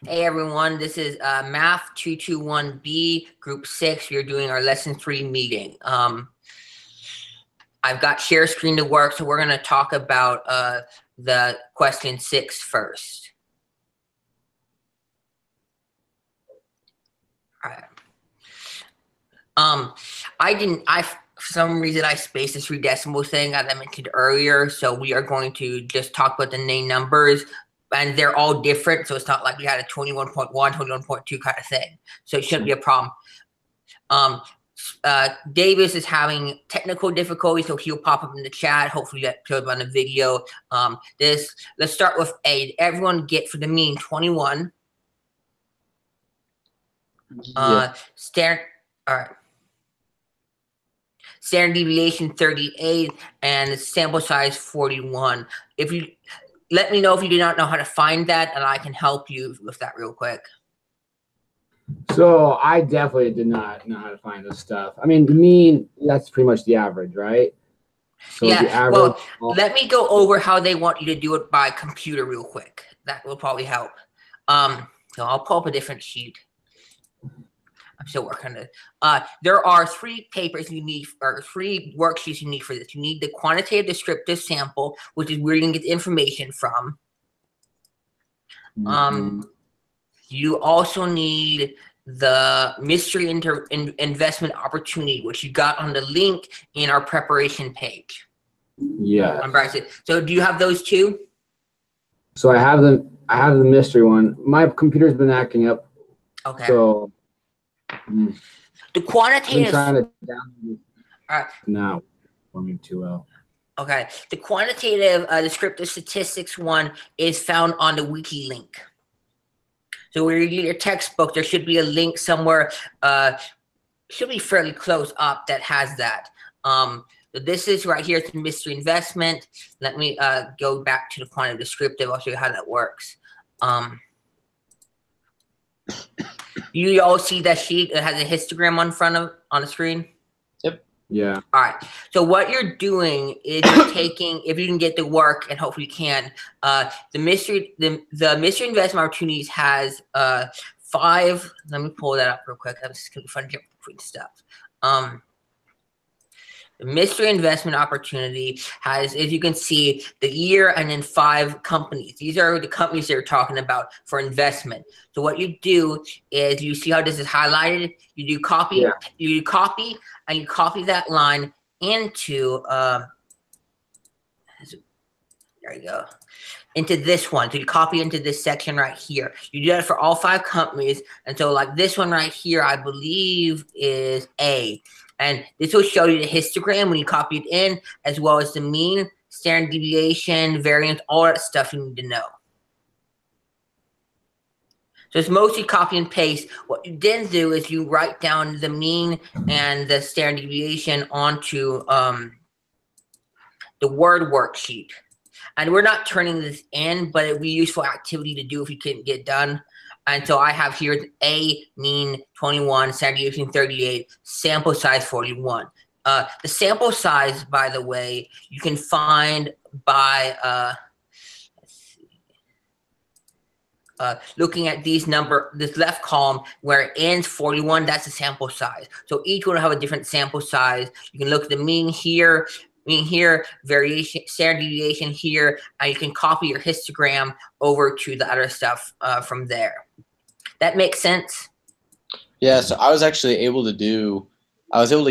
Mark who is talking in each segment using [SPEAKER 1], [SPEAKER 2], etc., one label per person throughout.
[SPEAKER 1] Hey everyone, this is Math221B, Group 6. We are doing our Lesson 3 meeting. I've got share screen to work, so we're going to talk about the question 6 first. All right. For some reason, I spaced the 3 decimal thing as I mentioned earlier, so we are going to just talk about the main numbers. And they're all different, so it's not like we had a 21.1, 21.2 kind of thing. So it shouldn't be a problem. Davis is having technical difficulties, so he'll pop up in the chat. Hopefully that shows up on the video. Let's start with A. Everyone get for the mean 21. All right. Standard deviation 38 and the sample size 41. If you let me know if you do not know how to find that, and I can help you with that real quick.
[SPEAKER 2] So I definitely did not know how to find this stuff. I mean, the mean, that's pretty much the average, right?
[SPEAKER 1] So yeah, the average, well, let me go over how they want you to do it by computer real quick. That will probably help. So I'll pull up a different sheet. I'm still working on it. There are 3 papers you need, or 3 worksheets you need for this. You need the quantitative descriptive sample, which is where you can get the information from. You also need the mystery investment opportunity, which you got on the link in our preparation page.
[SPEAKER 2] Yeah.
[SPEAKER 1] So do you have those 2?
[SPEAKER 2] So I have the mystery one. My computer's been acting up.
[SPEAKER 1] Okay.
[SPEAKER 2] So
[SPEAKER 1] the quantitative.
[SPEAKER 2] I'm trying to download now. Forming 2L.
[SPEAKER 1] Okay. The quantitative descriptive statistics one is found on the wiki link. So where you get your textbook, there should be a link somewhere. Should be fairly close up that has that. So this is right here. It's mystery investment. Let me go back to the quantitative descriptive. I'll show you how that works. You all see that sheet that has a histogram on the screen?
[SPEAKER 3] Yep.
[SPEAKER 2] Yeah.
[SPEAKER 1] All right. So what you're doing is you're taking, if you can get to work, and hopefully you can, the mystery investment opportunities has 5. Let me pull that up real quick. I'm just gonna be fun to get between stuff. The mystery investment opportunity has, as you can see, the year and then 5 companies. These are the companies they're talking about for investment. So what you do is you see how this is highlighted. You do copy, you do copy, and you copy that line into there you go. Into this one. So you copy into this section right here. You do that for all 5 companies. And so like this one right here, I believe is A. And this will show you the histogram when you copy it in, as well as the mean, standard deviation, variance, all that stuff you need to know. So it's mostly copy and paste. What you then do is you write down the mean and the standard deviation onto the Word worksheet. And we're not turning this in, but it would be a useful activity to do if you couldn't get done. And so I have here A, mean 21, standard deviation 38, sample size 41. The sample size, by the way, you can find by looking at this left column where it ends 41, that's the sample size. So each one will have a different sample size. You can look at the mean here, variation, standard deviation here, and you can copy your histogram over to the other stuff from there. That makes sense?
[SPEAKER 3] Yeah, so I was actually able to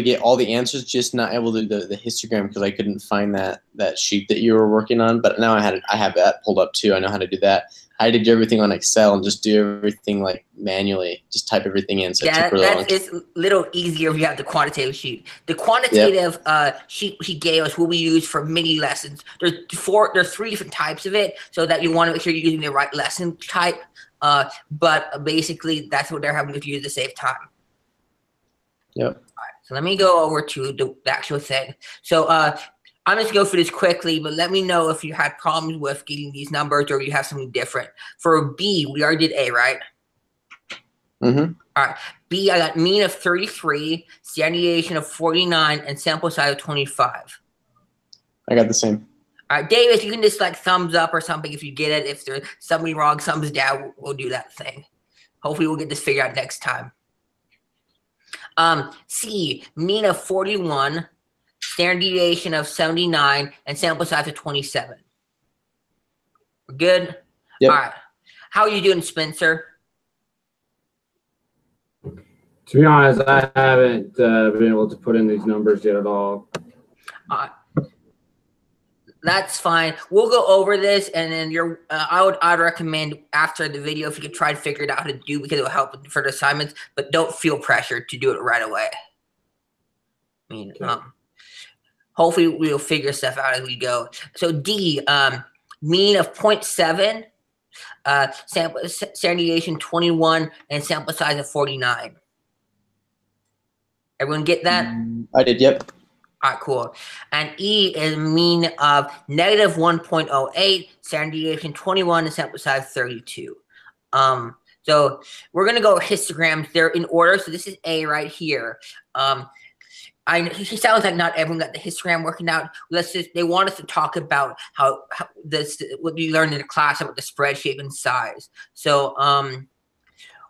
[SPEAKER 3] get all the answers, just not able to do the histogram because I couldn't find that sheet that you were working on. But now I have that pulled up too. I know how to do that. I had to do everything on Excel and just do everything like manually, just type everything in. So
[SPEAKER 1] yeah, it's a little easier if you have the quantitative sheet. The quantitative sheet he gave us will be used for mini lessons. There's 3 different types of it, so that you want to make sure you're using the right lesson type. But basically, that's what they're having to use to save time.
[SPEAKER 3] Yep.
[SPEAKER 1] All right, so let me go over to the actual thing. So I'm just going to go through this quickly, but let me know if you had problems with getting these numbers or you have something different. For B, we already did A, right?
[SPEAKER 3] Mm-hmm.
[SPEAKER 1] All right. B, I got mean of 33, standard deviation of 49, and sample size of 25.
[SPEAKER 3] I got the same.
[SPEAKER 1] All right, Davis, you can just like thumbs up or something if you get it. If there's something wrong, thumbs down, we'll do that thing. Hopefully we'll get this figured out next time. C, mean of 41, standard deviation of 79, and sample size of 27. We're good?
[SPEAKER 3] Yep.
[SPEAKER 1] All right. How are you doing, Spencer?
[SPEAKER 2] To be honest, I haven't been able to put in these numbers yet at all.
[SPEAKER 1] That's fine. We'll go over this, and then I'd recommend after the video if you could try to figure it out how to do, because it will help with further assignments. But don't feel pressured to do it right away. I mean,
[SPEAKER 2] Okay.
[SPEAKER 1] hopefully we'll figure stuff out as we go. So D, mean of 0.7, sample standard deviation 21, and sample size of 49. Everyone get that?
[SPEAKER 3] I did. Yep.
[SPEAKER 1] All right, cool. And E is a mean of negative 1.08, standard deviation 21, and sample size 32. So we're going to go over histograms. They're in order. So this is A right here. It sounds like not everyone got the histogram working out. They want us to talk about how this, what you learned in the class about the spread shape and size. So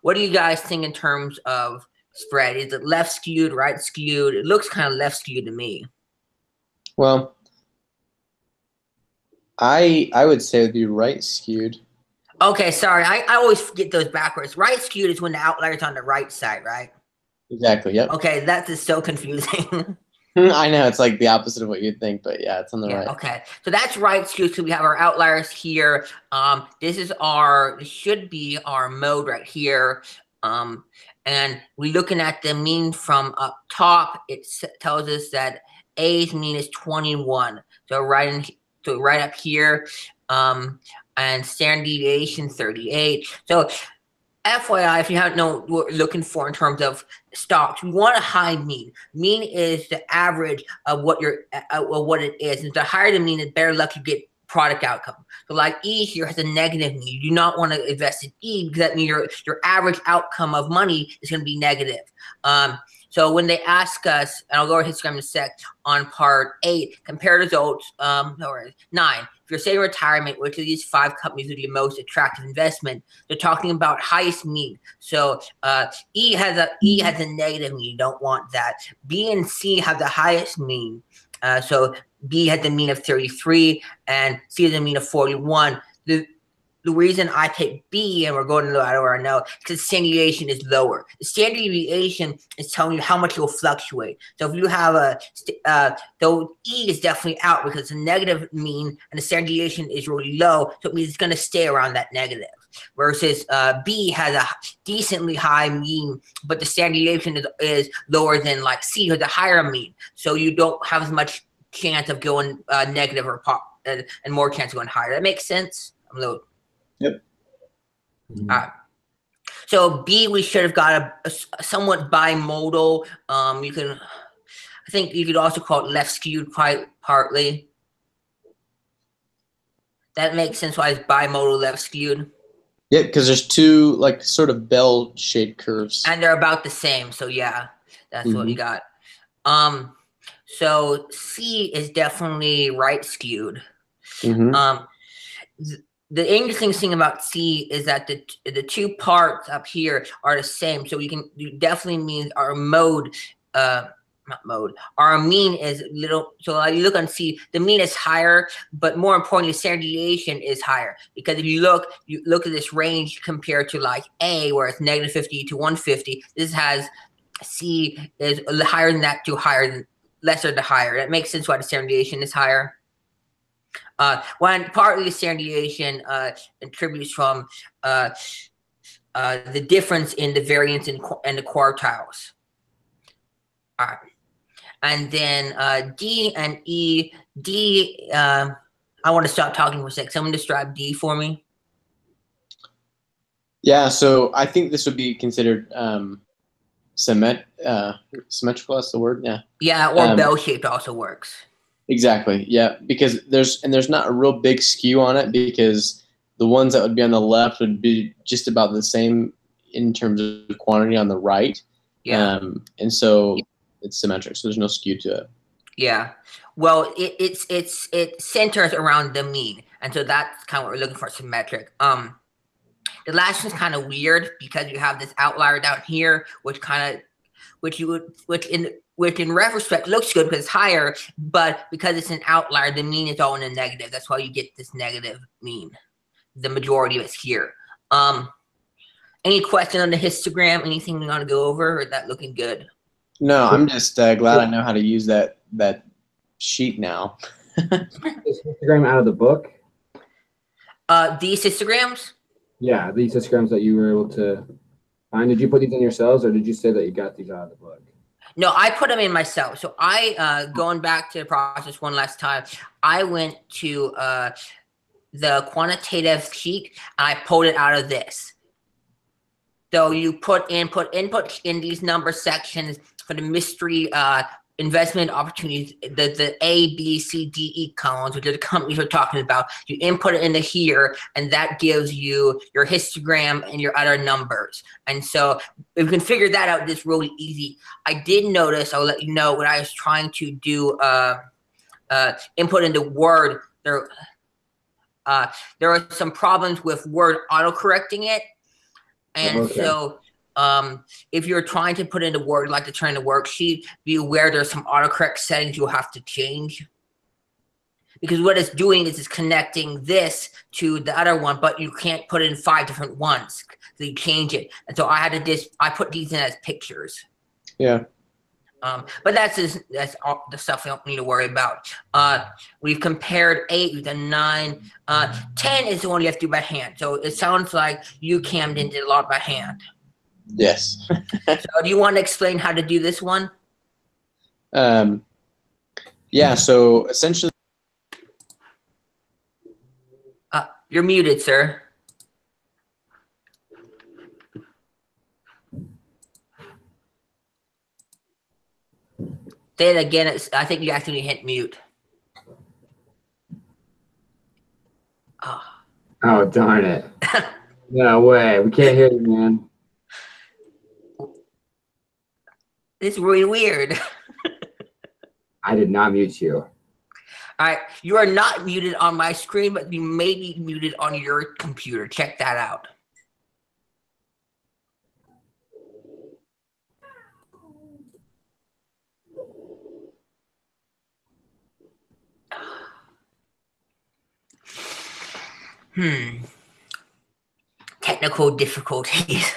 [SPEAKER 1] what do you guys think in terms of spread? Is it left skewed, right skewed? It looks kind of left skewed to me.
[SPEAKER 3] Well, I would say it would be right skewed.
[SPEAKER 1] Okay, sorry. I always get those backwards. Right skewed is when the outlier's on the right side, right?
[SPEAKER 3] Exactly. Yep.
[SPEAKER 1] Okay, that is so confusing.
[SPEAKER 3] I know it's like the opposite of what you'd think, but yeah, it's on the right.
[SPEAKER 1] Okay, so that's right skewed. So we have our outliers here. This should be our mode right here. And we're looking at the mean from up top. It tells us that A's mean is 21. So right up here, and standard deviation 38. So FYI, if you haven't known what we're looking for in terms of stocks, we want a high mean. Mean is the average of what it is. And the higher the mean, the better luck you get product outcome. So like E here has a negative mean. You do not want to invest in E because that means your average outcome of money is going to be negative. So when they ask us, and I'll go over histogram in a sec, on part 8, compare results, 9. If you're saying retirement, which of these 5 companies would be the most attractive investment, they're talking about highest mean. So E has a negative mean. You don't want that. B and C have the highest mean. So B had the mean of 33 and C has a mean of 41. The reason I picked B, and we're going a little out of where I know, because standard deviation is lower. The standard deviation is telling you how much it will fluctuate. So if you have though E is definitely out because it's a negative mean and the standard deviation is really low, so it means it's going to stay around that negative. Versus B has a decently high mean, but the standard deviation is lower than like C, has a higher mean. So you don't have as much chance of going negative or and more chance of going higher. That makes sense? I'm a little.
[SPEAKER 3] Yep.
[SPEAKER 1] So B, we should have got a somewhat bimodal. I think you could also call it left skewed quite partly. That makes sense why it's bimodal left skewed.
[SPEAKER 3] Yeah, because there's 2 like sort of bell-shaped curves.
[SPEAKER 1] And they're about the same. So yeah, that's what we got. So C is definitely right skewed. The interesting thing about C is that the 2 parts up here are the same. So you definitely mean our mode, our mean is little. So you look on C, the mean is higher, but more importantly, standard deviation is higher. Because if you look at this range compared to like A, where it's negative 50 to 150, this has C is higher than that to higher than lesser to higher. That makes sense why the standard deviation is higher. When partly the standard deviation attributes from the difference in the variance in the quartiles. All right. And then D and E. D, I want to stop talking for a sec. Someone describe D for me.
[SPEAKER 3] Yeah, so I think this would be considered symmetrical. That's the word. Yeah.
[SPEAKER 1] Yeah, or bell-shaped also works.
[SPEAKER 3] Exactly. Yeah, because there's not a real big skew on it because the ones that would be on the left would be just about the same in terms of quantity on the right.
[SPEAKER 1] Yeah.
[SPEAKER 3] And so it's symmetric. So there's no skew to it.
[SPEAKER 1] Yeah. Well, it centers around the mean, and so that's kind of what we're looking for, symmetric. The last one's kind of weird because you have this outlier down here, which in retrospect looks good because it's higher, but because it's an outlier, the mean is all in the negative. That's why you get this negative mean. The majority of it's here. Any question on the histogram? Anything you want to go over? Or is that looking good?
[SPEAKER 3] No, I'm just glad I know how to use that sheet now.
[SPEAKER 2] Is histogram out of the book?
[SPEAKER 1] These histograms?
[SPEAKER 2] Yeah, these histograms that you were able to find. Did you put these in yourselves, or did you say that you got these out of the book?
[SPEAKER 1] No, I put them in myself. So I, going back to the process one last time, I went to the quantitative sheet and I pulled it out of this. So you put input in these number sections for the mystery investment opportunities, the A, B, C, D, E columns, which are the companies we're talking about. You input it into here, and that gives you your histogram and your other numbers. And so if you can figure that out, it's really easy. I did notice, I'll let you know, when I was trying to do input into Word, there were some problems with Word autocorrecting it. And so if you're trying to put into Word, like to turn the worksheet, be aware there's some autocorrect settings you'll have to change. Because what it's doing is it's connecting this to the other one, but you can't put it in 5 different ones. So you change it. And so I put these in as pictures.
[SPEAKER 3] Yeah.
[SPEAKER 1] But that's all the stuff we don't need to worry about. We've compared 8 with a 9. 10 is the one you have to do by hand. So it sounds like you, Camden, did a lot by hand.
[SPEAKER 3] Yes.
[SPEAKER 1] So do you want to explain how to do this one?
[SPEAKER 3] Yeah, so essentially.
[SPEAKER 1] You're muted, sir. Say it again. I think you actually hit mute.
[SPEAKER 2] Oh, darn it. No way. We can't hear you, man.
[SPEAKER 1] It's really weird.
[SPEAKER 2] I did not mute you.
[SPEAKER 1] All right. You are not muted on my screen, but you may be muted on your computer. Check that out. Technical difficulties.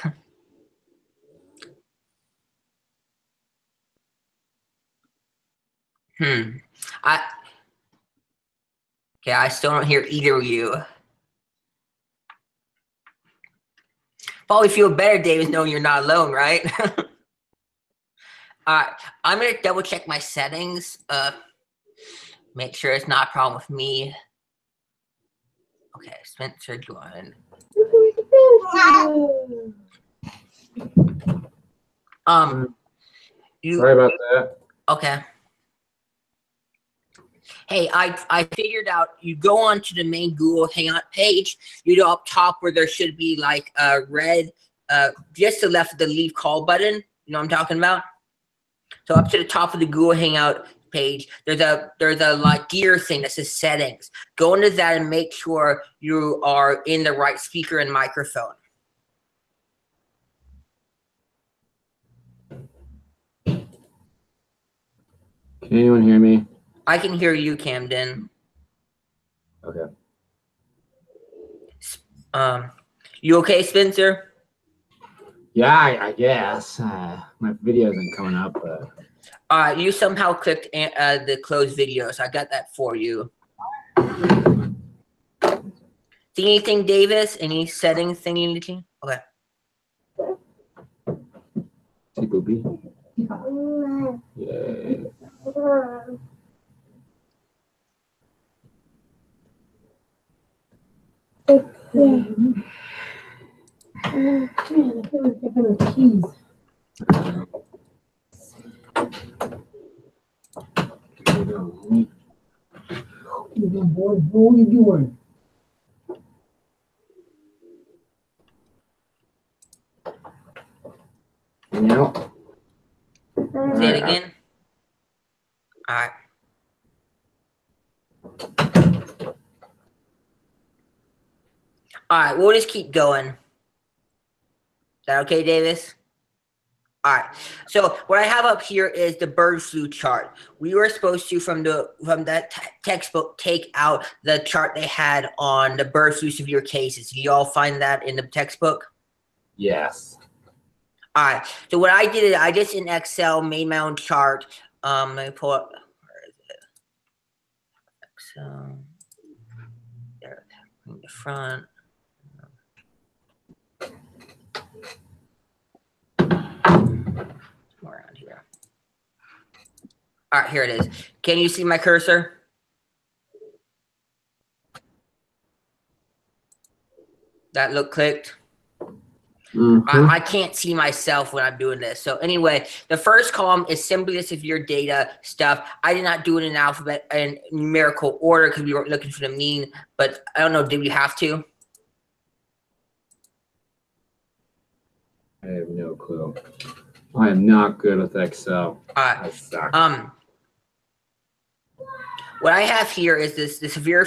[SPEAKER 1] I still don't hear either of you. Probably feel better, Davis, knowing you're not alone, right? All right, I'm gonna double check my settings. Make sure it's not a problem with me. Okay, Spencer joined.
[SPEAKER 2] Sorry about that.
[SPEAKER 1] Okay. Hey, I figured out, you go onto the main Google Hangout page, you go up top where there should be like a red, just to the left of the leave call button. You know what I'm talking about? So up to the top of the Google Hangout page, there's a like gear thing that says settings. Go into that and make sure you are in the right speaker and microphone.
[SPEAKER 2] Can anyone hear me?
[SPEAKER 1] I can hear you, Camden.
[SPEAKER 2] Okay.
[SPEAKER 1] You okay, Spencer?
[SPEAKER 2] Yeah, I guess. My video isn't coming up, but.
[SPEAKER 1] You somehow clicked the closed video, so I got that for you. See anything, Davis? Any settings thing you need to? Okay.
[SPEAKER 2] See, Boopy? Yeah.
[SPEAKER 4] Keys. What are you doing?
[SPEAKER 2] No.
[SPEAKER 1] Say it again. All right. All right, we'll just keep going. Is that okay, Davis? All right. So what I have up here is the bird flu chart. We were supposed to, from that textbook, take out the chart they had on the bird flu severe cases. Do you all find that in the textbook?
[SPEAKER 2] Yes.
[SPEAKER 1] All right. So what I did is I just in Excel made my own chart. Let me pull up. Where is it? Excel. There. In the front. Around here. All right, here it is. Can you see my cursor? That look clicked? I can't see myself when I'm doing this. So anyway, the first column is simply the severe data stuff. I did not do it in alphabet and numerical order because we weren't looking for the mean, but I don't know, did we have to?
[SPEAKER 2] I have no clue. I am not good with Excel. I suck.
[SPEAKER 1] What I have here is the severe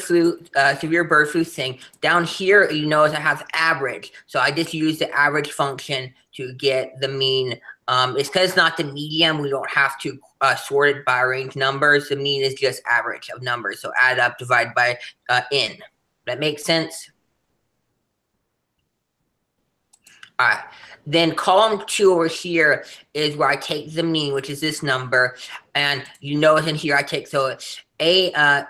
[SPEAKER 1] bird flu thing. Down here, you notice I have average. So I just use the average function to get the mean. It's because it's not the median. We don't have to sort it by range numbers. The mean is just average of numbers. So add up, divide by n. That makes sense? All right. Then column 2 over here is where I take the mean, which is this number, and you notice in here I take this here.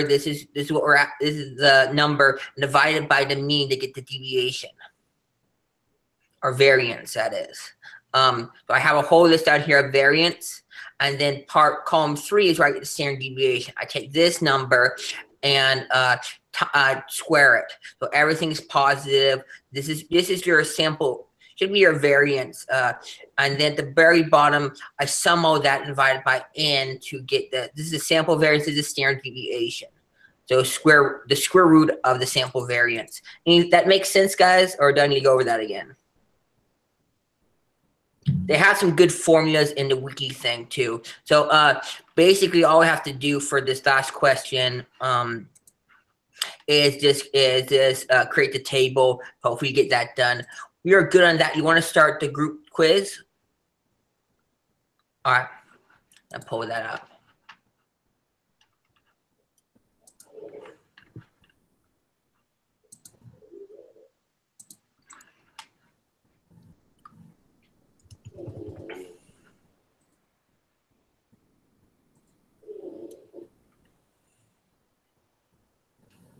[SPEAKER 1] This is what we're at. This is the number divided by the mean to get the deviation or variance. That is. So I have a whole list out here of variance, and then column 3 is where I get the standard deviation. I take this number and square it. So everything's positive. This is your sample, should be your variance. And then at the very bottom, I sum all that and divide it by n to get this is the sample variance, this is the standard deviation. So the square root of the sample variance. That makes sense, guys? Or do I need to go over that again? They have some good formulas in the wiki thing too. So basically all I have to do for this last question is just create the table. Hopefully you get that done. We are good on that. You want to start the group quiz? All right, I'll pull that up.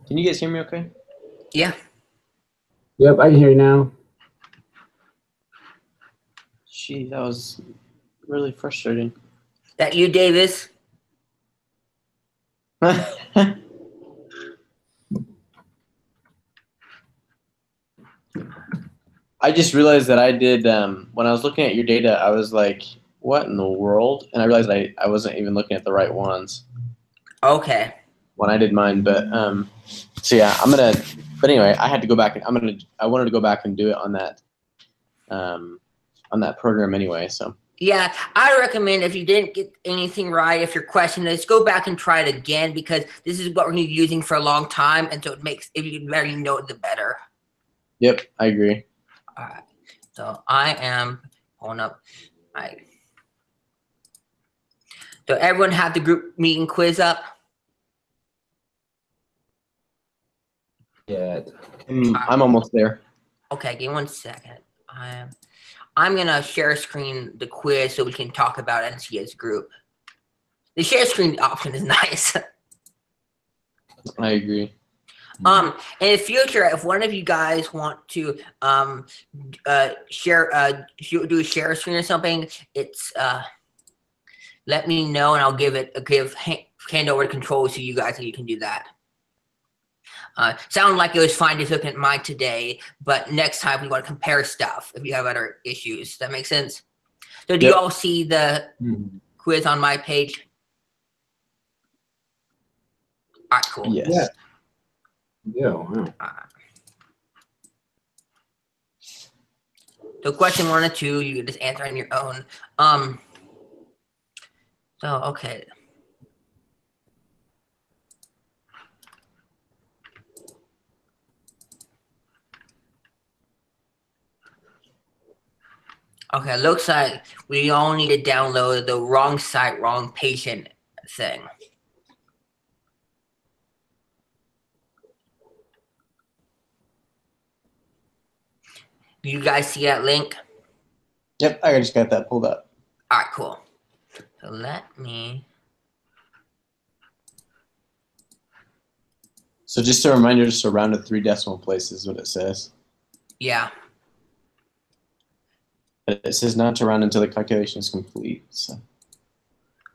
[SPEAKER 3] Can you guys hear me okay?
[SPEAKER 1] Yeah.
[SPEAKER 2] Yep, I can hear you now.
[SPEAKER 3] Gee, that was really frustrating.
[SPEAKER 1] That you, Davis?
[SPEAKER 3] I just realized that I did, when I was looking at your data, I was like, what in the world? And I realized I wasn't even looking at the right ones.
[SPEAKER 1] Okay.
[SPEAKER 3] When I did mine, but so yeah, but anyway, I had to go back and I wanted to go back and do it on that program anyway, so. Yeah,
[SPEAKER 1] I recommend if you didn't get anything right, if your question is, go back and try it again, because this is what we're going to be using for a long time, and so it makes, if you better you know it, the better.
[SPEAKER 3] Yep, I agree.
[SPEAKER 1] All right, so I am pulling up so everyone have the group meeting quiz up?
[SPEAKER 2] Yeah.
[SPEAKER 3] I'm almost there.
[SPEAKER 1] Okay, give me 1 second. I'm gonna share screen the quiz so we can talk about it and see as a group. The share screen option is nice.
[SPEAKER 3] I agree.
[SPEAKER 1] In the future, if one of you guys want to do a share screen or something, it's let me know and I'll hand over the controls to you guys and you can do that. Sounded like it was fine just looking at mine today, but next time we want to compare stuff if you have other issues. Does that make sense? So do you all see the quiz on my page? All right, cool.
[SPEAKER 3] Yes.
[SPEAKER 2] Yeah. Wow.
[SPEAKER 1] So question 1 and 2, you can just answer on your own. So, okay. Okay, looks like we all need to download the wrong site, wrong patient thing. Do you guys see that link?
[SPEAKER 3] Yep, I just got that pulled up.
[SPEAKER 1] All right, cool. So let me.
[SPEAKER 3] So just a reminder, just to round to 3 decimal places is what it says.
[SPEAKER 1] Yeah.
[SPEAKER 3] But it says not to round until the calculation is complete. So.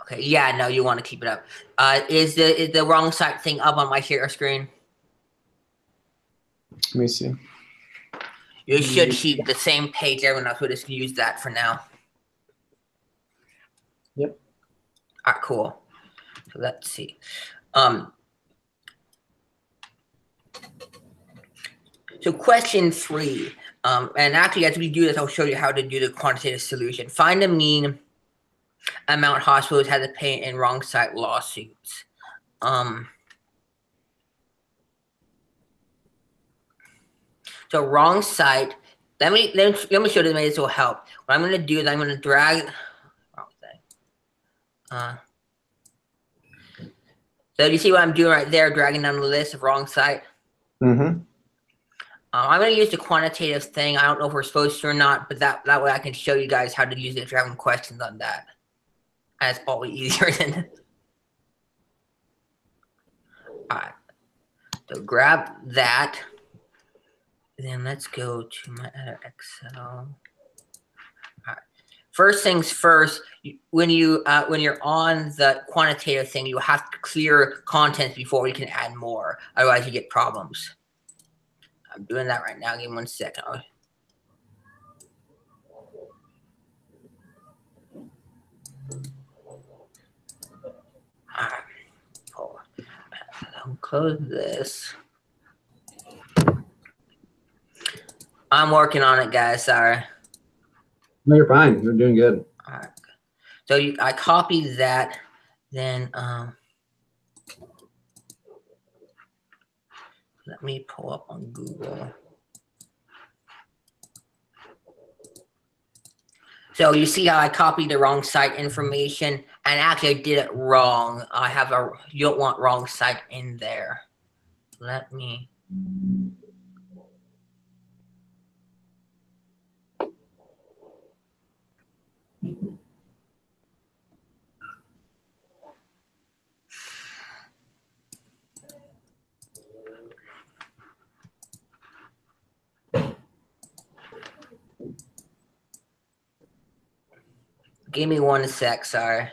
[SPEAKER 1] Okay. Yeah. No, you want to keep it up. Is the wrong site thing up on my share screen?
[SPEAKER 3] Let me see.
[SPEAKER 1] You should keep the same page. Everyone else will just use that for now.
[SPEAKER 3] Yep.
[SPEAKER 1] All right. Cool. So let's see. So question 3. And actually, as we do this, I'll show you how to do the quantitative solution. Find the mean amount hospitals had to pay in wrong site lawsuits. So wrong site. Let me show you this will help. What I'm going to do is I'm going to drag. Wrong site. So you see what I'm doing right there, dragging down the list of wrong site.
[SPEAKER 3] Mm-hmm.
[SPEAKER 1] I'm going to use the quantitative thing. I don't know if we're supposed to or not, but that way I can show you guys how to use it if you're having questions on that. And it's probably easier than. All right. So grab that. Then let's go to my other Excel. All right. First things first, when you're on the quantitative thing, you have to clear contents before you can add more. Otherwise, you get problems. I'm doing that right now. Give me 1 second. All right. Hold on. I'll close this. I'm working on it, guys. Sorry.
[SPEAKER 2] No, you're fine. You're doing good.
[SPEAKER 1] All right. So I copied that. Then let me pull up on Google. So you see how I copied the wrong site information, and actually I did it wrong. You don't want wrong site in there. Let me. Give me 1 sec, sorry.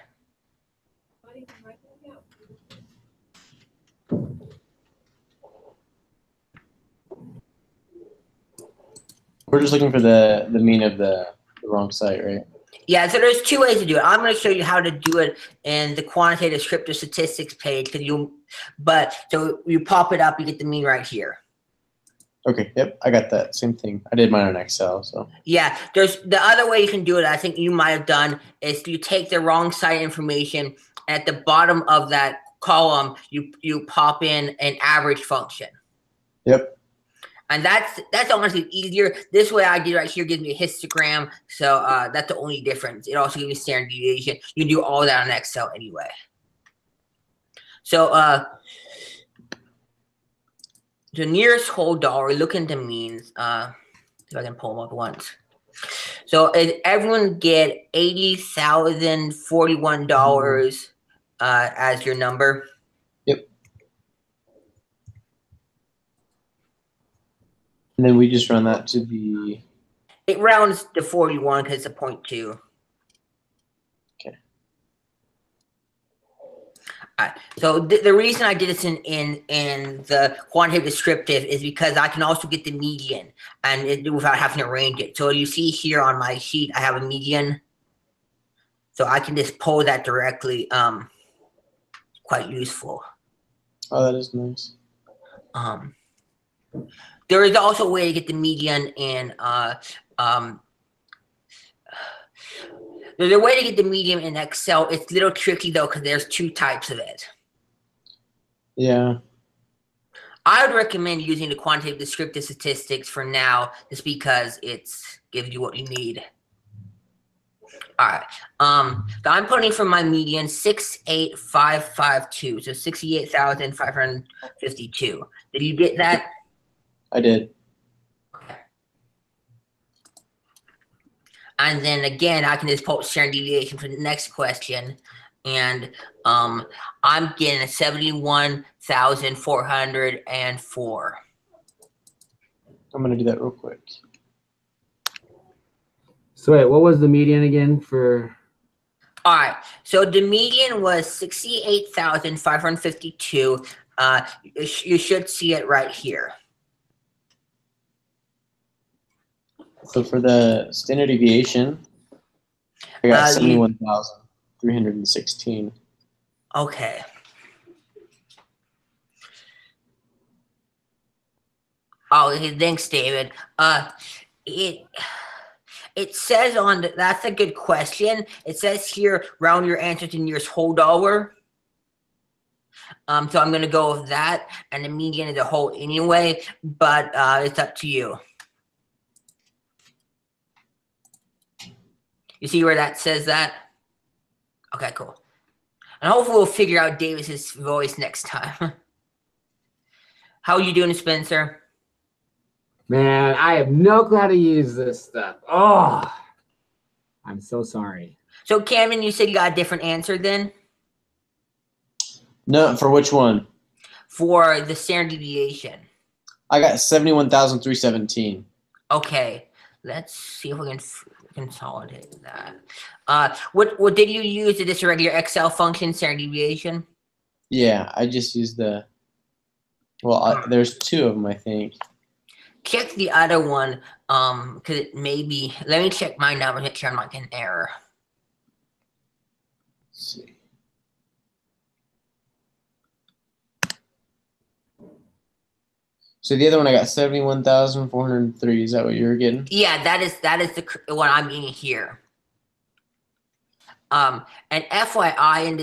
[SPEAKER 3] We're just looking for the mean of the wrong site, right?
[SPEAKER 1] Yeah, so there's 2 ways to do it. I'm going to show you how to do it in the quantitative descriptive statistics page. So you pop it up, you get the mean right here.
[SPEAKER 3] Okay, yep, I got that. Same thing. I did mine on Excel, so.
[SPEAKER 1] Yeah, there's the other way you can do it, I think you might have done, is you take the wrong site information, and at the bottom of that column, you pop in an average function.
[SPEAKER 3] Yep.
[SPEAKER 1] And that's honestly easier. This way I did right here gives me a histogram, so that's the only difference. It also gives me standard deviation. You can do all that on Excel anyway. So the nearest whole dollar, look into means. See if I can pull them up once. So everyone get $80,041 as your number.
[SPEAKER 3] Yep. And then we just run that to the.
[SPEAKER 1] It rounds to 41 because it's a 0.2.
[SPEAKER 3] Okay.
[SPEAKER 1] So the reason I did this in the quantitative descriptive is because I can also get the median and without having to arrange it. So you see here on my sheet, I have a median. So I can just pull that directly. Quite useful.
[SPEAKER 3] Oh, that is nice.
[SPEAKER 1] There is also a way to get the median in there's a way to get the median in Excel. It's a little tricky though because there's 2 types of it.
[SPEAKER 3] Yeah.
[SPEAKER 1] I would recommend using the quantitative descriptive statistics for now, just because it gives you what you need. All right. So I'm putting for my median 68552, so 68,552. Did you get that?
[SPEAKER 3] I did.
[SPEAKER 1] And then again, I can just put standard deviation for the next question. And I'm getting a 71,404.
[SPEAKER 3] I'm gonna do that real quick.
[SPEAKER 2] So wait, what was the median again for?
[SPEAKER 1] All right. So the median was 68,552. You should see it right here.
[SPEAKER 3] So for the standard deviation, I got 71,316.
[SPEAKER 1] Okay. Oh, thanks, David. It says on the, that's a good question. It says here, round your answer to nearest whole dollar. So I'm gonna go with that, and the median is a whole anyway, but it's up to you. You see where that says that? Okay, cool. And hopefully we'll figure out Davis's voice next time. How are you doing, Spencer?
[SPEAKER 2] Man, I have no clue how to use this stuff. Oh, I'm so sorry.
[SPEAKER 1] So Camden, you said you got a different answer then?
[SPEAKER 3] No, for which one?
[SPEAKER 1] For the standard deviation.
[SPEAKER 3] I got 71,317.
[SPEAKER 1] Okay, let's see if we can consolidate that. What did you use? This regular Excel function, standard deviation?
[SPEAKER 3] Yeah, I just used the. Well, there's two of them, I think.
[SPEAKER 1] Check the other one, because it may be. Let me check my number. Make sure I'm not getting error.
[SPEAKER 3] Let's see. So the other one I got 71,403. Is that what you were getting?
[SPEAKER 1] Yeah, that is the one I'm getting here. And FYI, in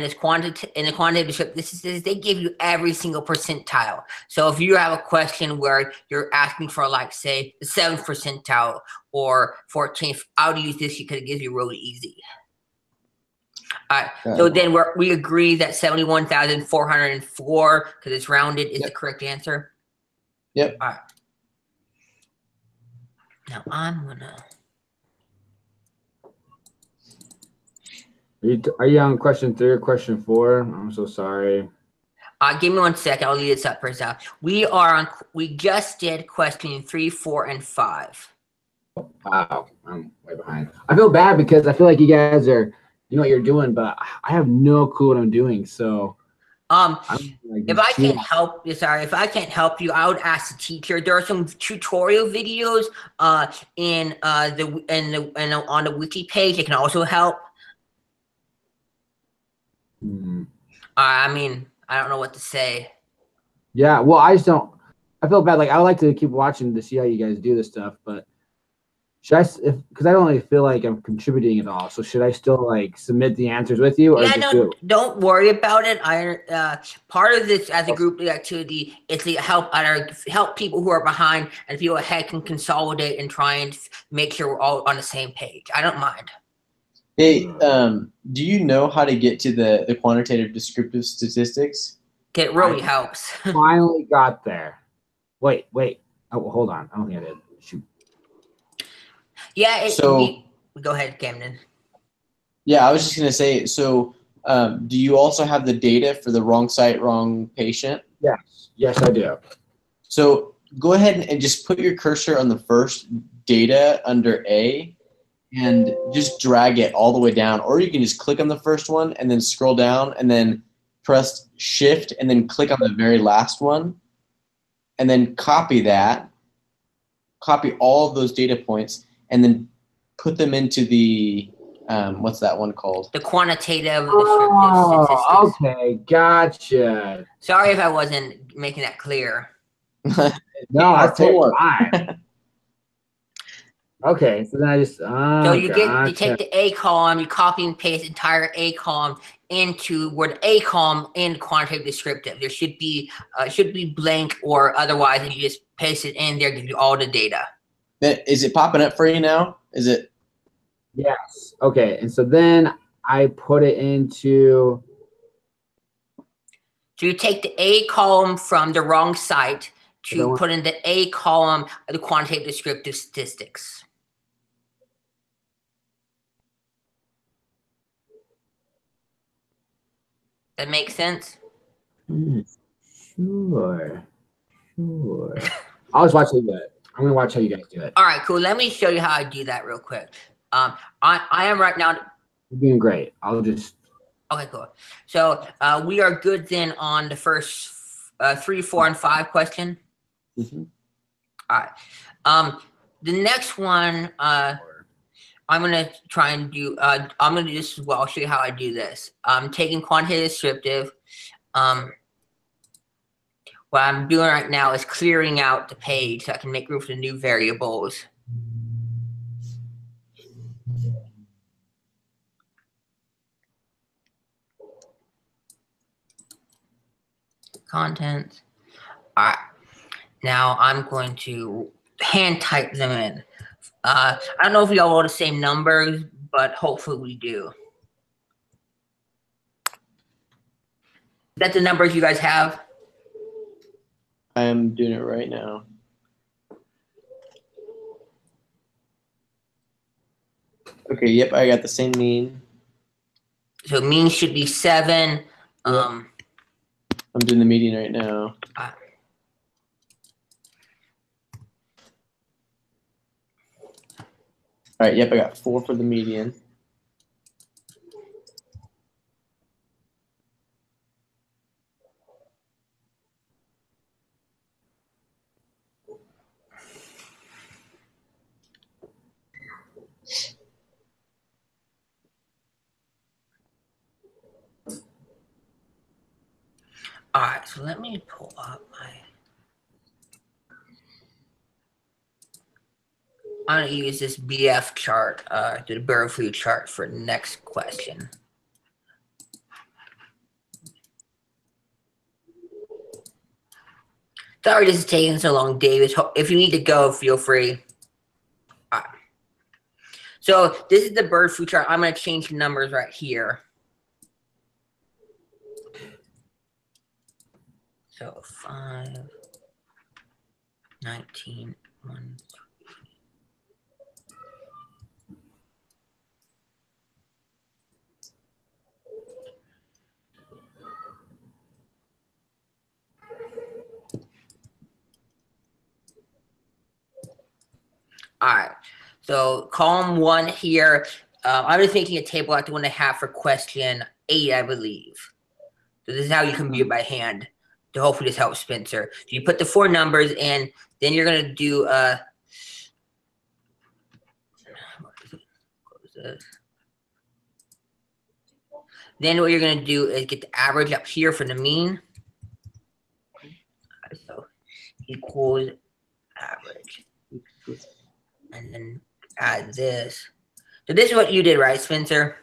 [SPEAKER 1] the quantitative description, this is they give you every single percentile. So if you have a question where you're asking for, like, say, the 7th percentile or 14th, I would use this because it gives you really easy. All right. So then we agree that 71,404, because it's rounded, is the correct answer.
[SPEAKER 3] Yep.
[SPEAKER 1] All right. Now I'm gonna.
[SPEAKER 2] Are you on question 3 or question 4? I'm so sorry.
[SPEAKER 1] Give me 1 second. I'll leave this up first. We just did question 3, 4, and 5.
[SPEAKER 2] Wow, I'm way behind. I feel bad because I feel like you guys are, you know what you're doing, but I have no clue what I'm doing. So,
[SPEAKER 1] if I can't help you, if I can't help you, I would ask the teacher. There are some tutorial videos on the wiki page. It can also help. I mean, I don't know what to say.
[SPEAKER 2] Yeah, well, I just don't. I feel bad. Like, I would like to keep watching to see how you guys do this stuff, but should I? Because I don't really feel like I'm contributing at all. So should I still like submit the answers with you, or
[SPEAKER 1] yeah, don't worry about it. Part of this as a group activity is to help people who are behind, and people ahead can consolidate and try and make sure we're all on the same page. I don't mind.
[SPEAKER 3] Hey, do you know how to get to the quantitative descriptive statistics?
[SPEAKER 1] It really helps.
[SPEAKER 2] Finally got there. Wait. Oh, hold on. I don't think I did. Shoot.
[SPEAKER 1] Yeah. Go ahead, Camden.
[SPEAKER 3] Yeah, I was just gonna say. So, do you also have the data for the wrong site, wrong patient?
[SPEAKER 2] Yes, I do.
[SPEAKER 3] So go ahead and just put your cursor on the first data under A, and just drag it all the way down. Or you can just click on the first one and then scroll down and then press Shift and then click on the very last one, and then copy all of those data points, and then put them into the what's that one called?
[SPEAKER 1] The quantitative descriptive statistics.
[SPEAKER 2] Okay, gotcha.
[SPEAKER 1] Sorry if I wasn't making that clear.
[SPEAKER 2] No, that's fine. Okay, so then I just
[SPEAKER 1] so you take the A column, you copy and paste the entire A column into where the A column in quantitative descriptive. There should be blank, or otherwise if you just paste it in there, give you all the data.
[SPEAKER 3] Is it popping up for you now? Is it?
[SPEAKER 2] Yes. Okay. And so then I put it into.
[SPEAKER 1] So you take the A column from the wrong site to put in the A column of the quantitative descriptive statistics. That makes sense?
[SPEAKER 2] Sure. I'll just watch how you do it. I'm gonna watch how you guys do it.
[SPEAKER 1] All right, cool. Let me show you how I do that real quick. I am right now.
[SPEAKER 2] You're doing great. I'll just.
[SPEAKER 1] Okay, cool. So we are good then on the first 3, 4, and 5 question.
[SPEAKER 3] Mm-hmm.
[SPEAKER 1] All right. The next one, I'm gonna try and do. I'm gonna do this as well. I'll show you how I do this. I'm taking quantitative descriptive. What I'm doing right now is clearing out the page so I can make room for the new variables. Content. All right. Now I'm going to hand type them in. I don't know if we all know the same numbers, but hopefully we do. Is that the numbers you guys have?
[SPEAKER 3] I am doing it right now. Okay, yep, I got the same mean.
[SPEAKER 1] So mean should be 7.
[SPEAKER 3] Yep. I'm doing the median right now. All right, yep, I got 4 for the median.
[SPEAKER 1] All right, so let me pull up my. I'm gonna use this BF chart, the bird flu chart for the next question. Sorry this is taking so long, David. If you need to go, feel free. All right. So this is the bird flu chart. I'm gonna change the numbers right here. So 5, 19, 1. All right, so column 1 here, I'm just making a table like the one I have for question 8, I believe. So this is how you can view it by hand to hopefully this helps Spencer. So you put the 4 numbers in, then you're gonna do close this. Then what you're gonna do is get the average up here for the mean. So equals average. And then add this. So this is what you did, right, Spencer?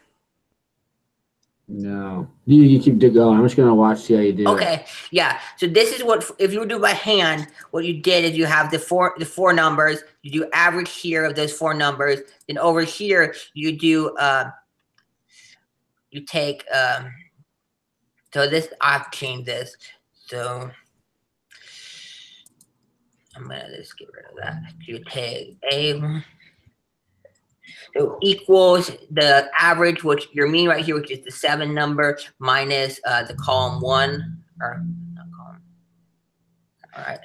[SPEAKER 2] No. You keep going. I'm just gonna watch, see how you do.
[SPEAKER 1] Okay, yeah. So this is what, if you do by hand, what you did is you have the four numbers. You do average here of those 4 numbers. Then over here you do you take so this, I've changed this. So I'm gonna just get rid of that. You take A1. So equals the average, which your mean right here, which is the 7 number, minus the column 1, or not column. All right.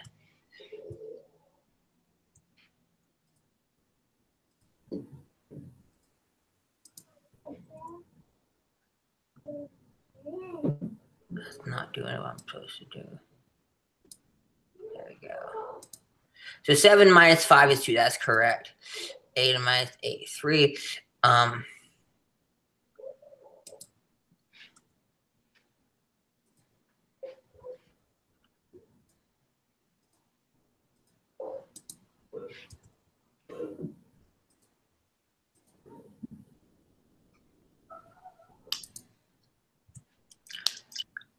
[SPEAKER 1] That's not doing what I'm supposed to do. There we go. So 7 minus 5 is 2. That's correct. 8 minus 8 is 3.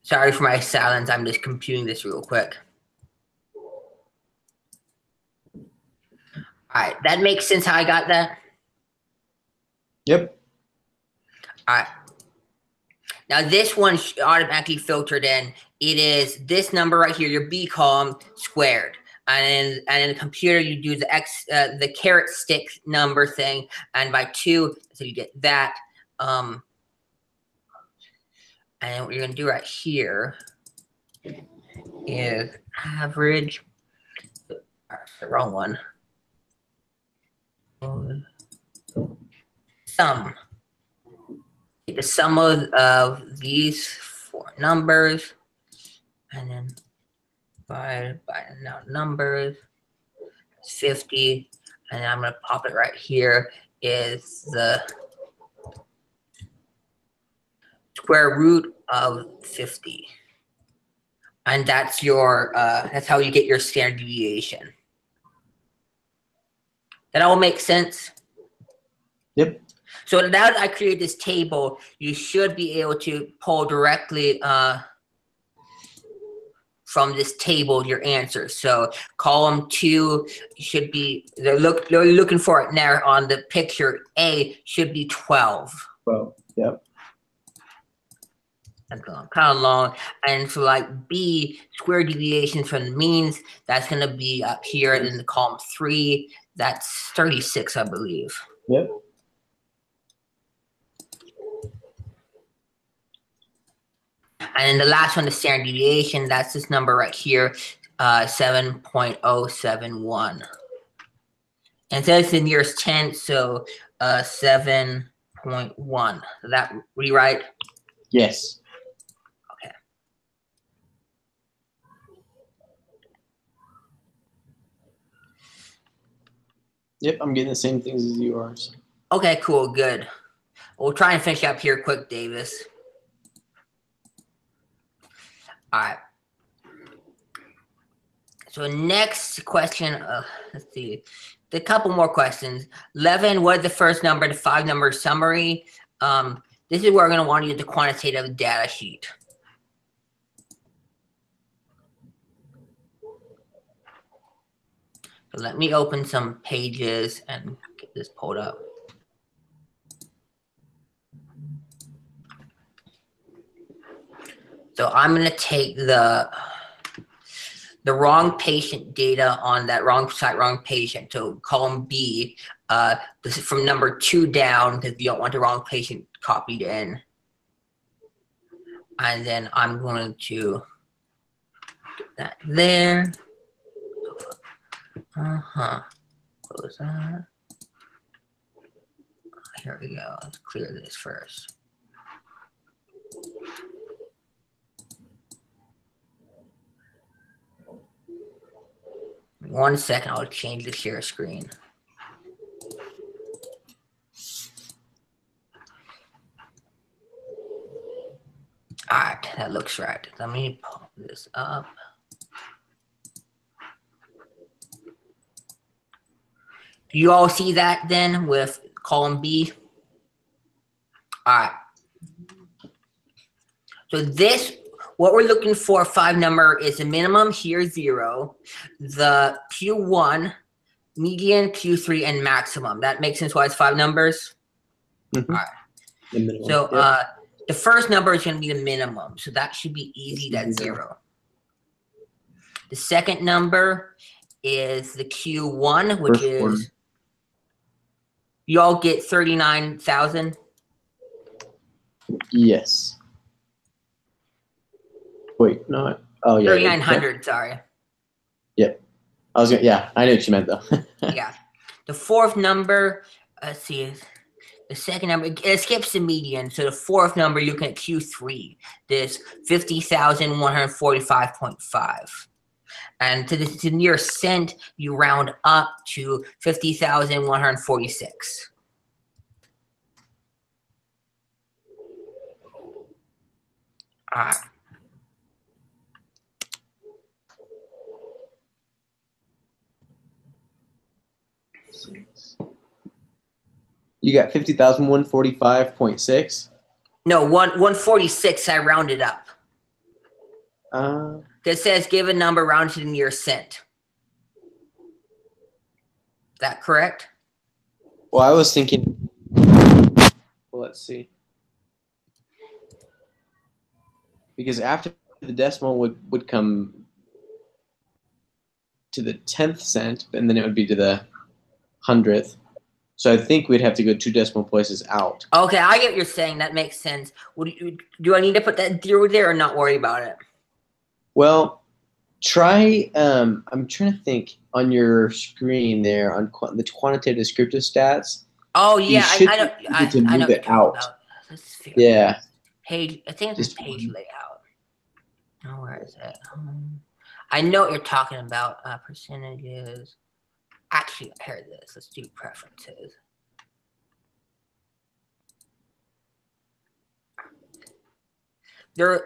[SPEAKER 1] Sorry for my silence. I'm just computing this real quick. All right, that makes sense how I got that?
[SPEAKER 3] Yep.
[SPEAKER 1] All right. Now this one automatically filtered in. It is this number right here, your B column squared. And in the computer, you do the carrot stick number thing, and by 2, so you get that. And what you're gonna do right here is average. The wrong one. Sum. Take the sum of these 4 numbers, and then divided by the amount of numbers. It's 50, and I'm gonna pop it right here. Is the square root of 50, and that's your that's how you get your standard deviation. That all makes sense?
[SPEAKER 3] Yep.
[SPEAKER 1] So now that I created this table, you should be able to pull directly from this table your answers. So column 2 should be, they're looking for it now on the picture. A should be 12.
[SPEAKER 3] Well, yep.
[SPEAKER 1] That's kind of long. And so like B, square deviations from the means, that's going to be up here in the column 3. That's 36, I believe.
[SPEAKER 3] Yep.
[SPEAKER 1] And then the last one, the standard deviation, that's this number right here, 7.071. And it says the nearest 10, so 7.1. Is that rewrite?
[SPEAKER 3] Yes.
[SPEAKER 1] Okay.
[SPEAKER 3] Yep, I'm getting the same things as you are. So.
[SPEAKER 1] Okay, cool, good. We'll try and finish up here quick, Davis. All right. So next question, let's see, a couple more questions. 11, what is the first number, the 5-number summary? This is where we're going to want to use the quantitative data sheet. So let me open some pages and get this pulled up. So I'm going to take the wrong patient data on that wrong site, wrong patient. So column B, this is from number 2 down because you don't want the wrong patient copied in. And then I'm going to get that there. Close that. Here we go. Let's clear this first. One second, I'll change the share screen. All right, that looks right. Let me pull this up. Do you all see that then with column B? All right. So this, what we're looking for, 5-number, is the minimum here, 0, the Q1, median, Q3, and maximum. That makes sense why it's 5 numbers?
[SPEAKER 3] Mm-hmm.
[SPEAKER 1] All right.
[SPEAKER 3] The minimum.
[SPEAKER 1] So
[SPEAKER 3] Yep.
[SPEAKER 1] the first number is going to be the minimum. So that should be easy, that's 0. The second number is the Q1, which
[SPEAKER 2] First one.
[SPEAKER 1] is, you all get 39,000?
[SPEAKER 3] Yes. Wait, no. Oh, yeah.
[SPEAKER 1] 3,900, sorry.
[SPEAKER 3] Yep. I was gonna, yeah, I knew what you meant though.
[SPEAKER 1] Yeah. The fourth number, let's see, the second number, it skips the median. So the fourth number, you're looking at Q3, this 50,145.5. And to the nearest cent, you round up to 50,146. All right.
[SPEAKER 3] You got 50,145.6.
[SPEAKER 1] No, 146, I rounded up. It says give a number rounded to the nearest cent. Is that correct?
[SPEAKER 3] Well, I was thinking let's see. Because after the decimal would come to the 10th cent, and then it would be to the 100th. So I think we'd have to go 2 decimal places out.
[SPEAKER 1] Okay, I get what you're saying. That makes sense. Do I need to put that 0 there or not worry about it?
[SPEAKER 3] Well, try. I'm trying to think on your screen there on the quantitative descriptive stats.
[SPEAKER 1] Oh yeah, I know.
[SPEAKER 3] To move
[SPEAKER 1] I know what
[SPEAKER 3] it
[SPEAKER 1] you're talking
[SPEAKER 3] out.
[SPEAKER 1] about. Let's figure
[SPEAKER 3] Yeah.
[SPEAKER 1] Page. I think it's
[SPEAKER 3] Just
[SPEAKER 1] page layout. Oh, where is it? I know what you're talking about. Percentages. Actually, I heard this. Let's do preferences. There,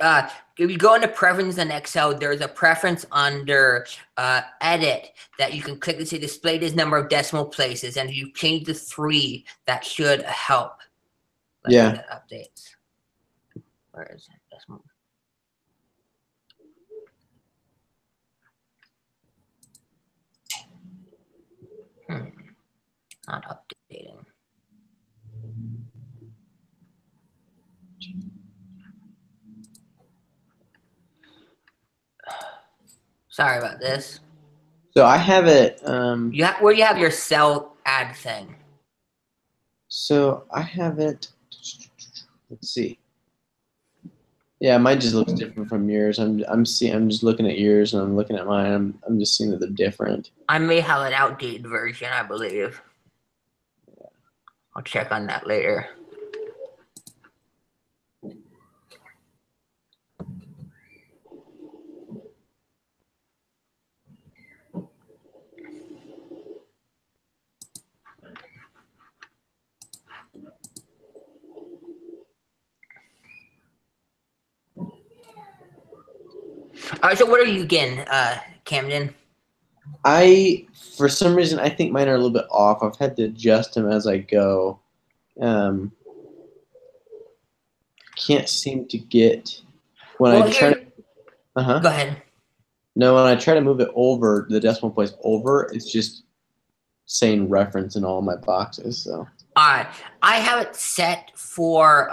[SPEAKER 1] if you go into preferences in Excel, there's a preference under edit that you can click and say display this number of decimal places, and if you change to 3, that should help. Let's see that updates. Where is it? Decimal. Not updating. Sorry about this.
[SPEAKER 3] So I have it.
[SPEAKER 1] Where do you have your cell add thing?
[SPEAKER 3] So I have it. Let's see. Yeah, mine just looks different from yours. I'm just looking at yours and I'm looking at mine. I'm just seeing that they're different.
[SPEAKER 1] I may have an outdated version, I believe. I'll check on that later. All right, so what are you getting, Camden?
[SPEAKER 3] For some reason, I think mine are a little bit off. I've had to adjust them as I go. Can't seem to get when I try to.
[SPEAKER 1] Go ahead.
[SPEAKER 3] No, when I try to move it over the decimal place over, it's just saying reference in all my boxes. So.
[SPEAKER 1] All right, I have it set for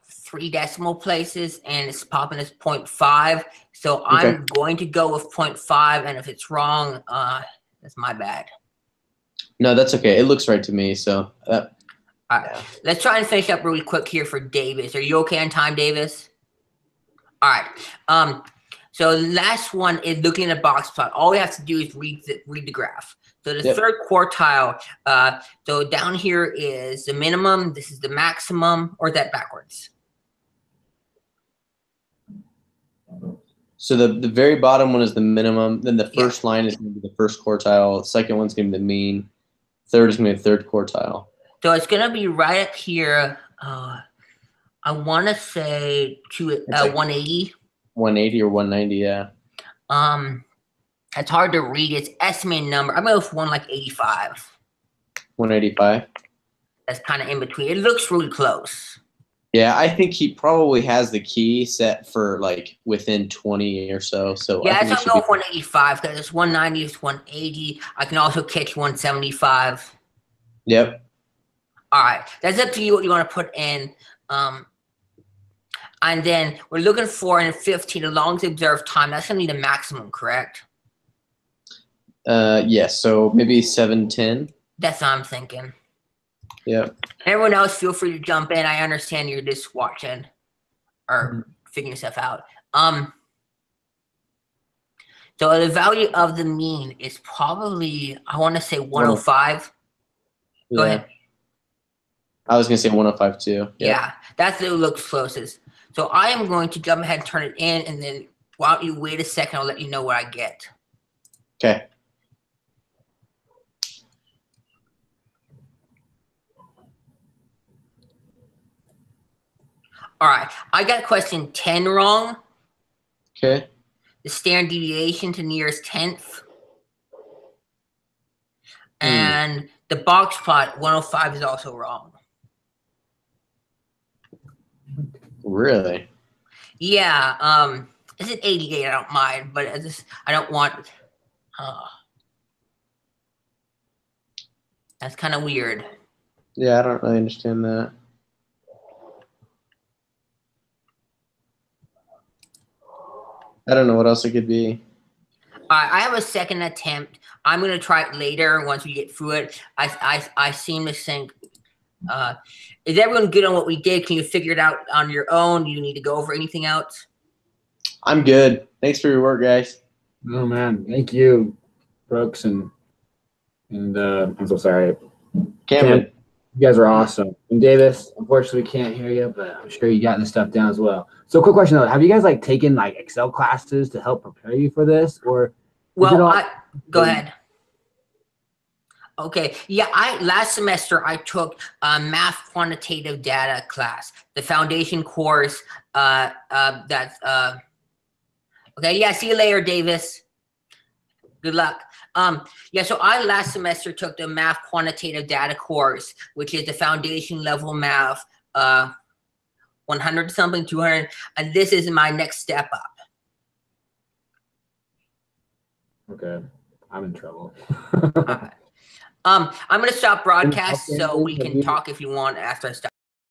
[SPEAKER 1] 3 decimal places, and it's popping as 0.5. So I'm going to go with 0.5, and if it's wrong, that's my bad.
[SPEAKER 3] No, that's okay. It looks right to me. So.
[SPEAKER 1] All right, let's try and finish up really quick here for Davis. Are you okay on time, Davis? All right. So the last one is looking at a box plot. All we have to do is read the graph. So the third quartile. So down here is the minimum. This is the maximum, or is that backwards?
[SPEAKER 3] So the very bottom one is the minimum. Then the first line is going to be the first quartile. The second one's going to be the mean. Third is going to be the third quartile.
[SPEAKER 1] So it's going to be right up here. I want to say to 180.
[SPEAKER 3] 180 or 190, yeah.
[SPEAKER 1] It's hard to read. It's estimated number. I'm going with one like 85.
[SPEAKER 3] 185.
[SPEAKER 1] That's kind of in between. It looks really close.
[SPEAKER 3] Yeah, I think he probably has the key set for like within 20 or so. So
[SPEAKER 1] yeah, I'm going with 185 because it's 190, it's 180. I can also catch 175.
[SPEAKER 3] Yep.
[SPEAKER 1] All right, that's up to you what you want to put in. And then we're looking for in 15 the longest observed time. That's going to be the maximum, correct?
[SPEAKER 3] Yes. So maybe 710.
[SPEAKER 1] That's what I'm thinking.
[SPEAKER 3] Yeah.
[SPEAKER 1] Everyone else, feel free to jump in. I understand you're just watching or figuring stuff out. So the value of the mean is probably, I want to say 105. Go ahead.
[SPEAKER 3] I was going to say 105 too. Yep.
[SPEAKER 1] Yeah, that's what looks closest. So I am going to jump ahead and turn it in, and then why don't you wait a second? I'll let you know what I get.
[SPEAKER 3] Okay.
[SPEAKER 1] All right, I got question 10 wrong.
[SPEAKER 3] Okay.
[SPEAKER 1] The standard deviation to nearest tenth. And the box plot 105 is also wrong.
[SPEAKER 3] Really?
[SPEAKER 1] Yeah. Is it 88? I don't mind, but I don't want. That's kind of weird.
[SPEAKER 3] Yeah, I don't really understand that. I don't know what else it could be.
[SPEAKER 1] I have a second attempt. I'm gonna try it later once we get through it. I seem to think. Is everyone good on what we did? Can you figure it out on your own? Do you need to go over anything else?
[SPEAKER 3] I'm good. Thanks for your work, guys.
[SPEAKER 2] Oh man, thank you, Brooks and I'm so sorry.
[SPEAKER 3] Cameron.
[SPEAKER 2] You guys are awesome. And Davis, unfortunately, we can't hear you, but I'm sure you got this stuff down as well. So, quick question though: have you guys like taken like Excel classes to help prepare you for this, or?
[SPEAKER 1] Well, go ahead. Okay, yeah. Last semester I took a math quantitative data class, the foundation course. That's okay. Yeah. See you later, Davis. Good luck. Yeah, so I last semester took the math quantitative data course, which is the foundation level math, 100 something, 200, and this is my next step up.
[SPEAKER 2] Okay, I'm in trouble.
[SPEAKER 1] Okay. I'm gonna stop broadcast so we can talk if you want after I stop.